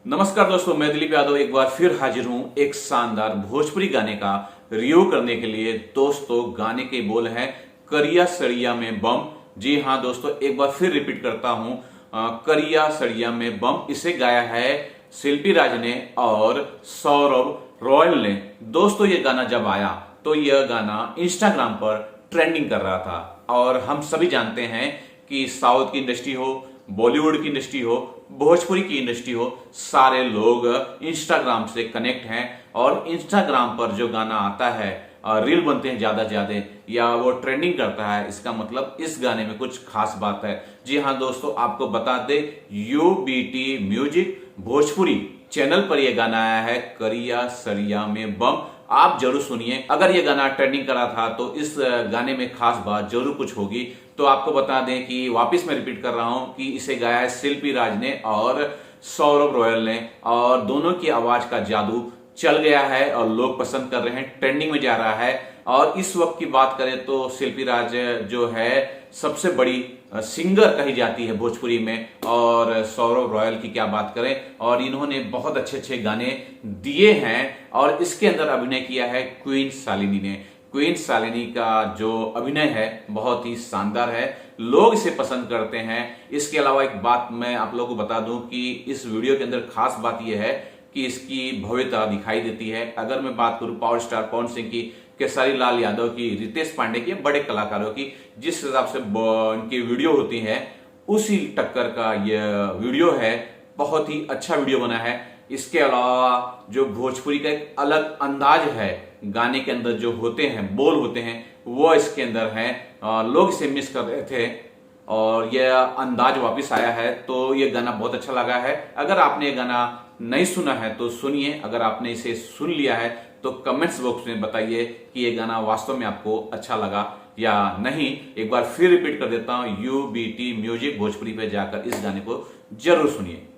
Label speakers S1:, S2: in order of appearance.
S1: नमस्कार दोस्तों, मैं दिलीप यादव एक बार फिर हाजिर हूं एक शानदार भोजपुरी गाने का रिव्यू करने के लिए। दोस्तों, गाने के बोल हैं करिया सड़िया में बम। जी हां दोस्तों, एक बार फिर रिपीट करता हूं, करिया सड़िया में बम। इसे गाया है शिल्पी राज ने और सौरभ रॉयल ने। दोस्तों, ये गाना जब आया तो यह गाना इंस्टाग्राम पर ट्रेंडिंग कर रहा था और हम सभी जानते हैं कि साउथ की इंडस्ट्री हो, बॉलीवुड की इंडस्ट्री हो, भोजपुरी की इंडस्ट्री हो, सारे लोग इंस्टाग्राम से कनेक्ट हैं और इंस्टाग्राम पर जो गाना आता है, रील बनते हैं ज्यादा ज्यादा या वो ट्रेंडिंग करता है, इसका मतलब इस गाने में कुछ खास बात है। जी हाँ दोस्तों, आपको बता दे यूबीटी म्यूजिक भोजपुरी चैनल पर यह गाना आया है करिया सरिया में बम। आप जरूर सुनिए। अगर ये गाना ट्रेंडिंग करा था तो इस गाने में खास बात जरूर कुछ होगी। तो आपको बता दें कि वापस मैं रिपीट कर रहा हूं कि इसे गाया है शिल्पी राज ने और सौरभ रॉयल ने, और दोनों की आवाज का जादू चल गया है और लोग पसंद कर रहे हैं, ट्रेंडिंग में जा रहा है। और इस वक्त की बात करें तो शिल्पी राज जो है सबसे बड़ी सिंगर कही जाती है भोजपुरी में, और सौरभ रॉयल की क्या बात करें। और इन्होंने बहुत अच्छे अच्छे गाने दिए हैं और इसके अंदर अभिनय किया है क्वीन शालिनी ने। क्वीन शालिनी का जो अभिनय है बहुत ही शानदार है, लोग इसे पसंद करते हैं। इसके अलावा एक बात मैं आप लोगों को बता दूं कि इस वीडियो के अंदर खास बात यह है कि इसकी भव्यता दिखाई देती है। अगर मैं बात करूं पावर स्टार पवन सिंह की, केसरी लाल यादव की, रितेश पांडे की, बड़े कलाकारों की, जिस हिसाब से इनकी वीडियो होती है उसी टक्कर का यह वीडियो है। बहुत ही अच्छा वीडियो बना है। इसके अलावा जो भोजपुरी का एक अलग अंदाज है, गाने के अंदर जो होते हैं, बोल होते हैं, वो इसके अंदर है। लोग इसे मिस कर रहे थे और यह अंदाज वापस आया है, तो यह गाना बहुत अच्छा लगा है। अगर आपने ये गाना नहीं सुना है तो सुनिए। अगर आपने इसे सुन लिया है तो कमेंट्स बॉक्स में बताइए कि ये गाना वास्तव में आपको अच्छा लगा या नहीं। एक बार फिर रिपीट कर देता हूं, यूबीटी म्यूजिक भोजपुरी पे जाकर इस गाने को जरूर सुनिए।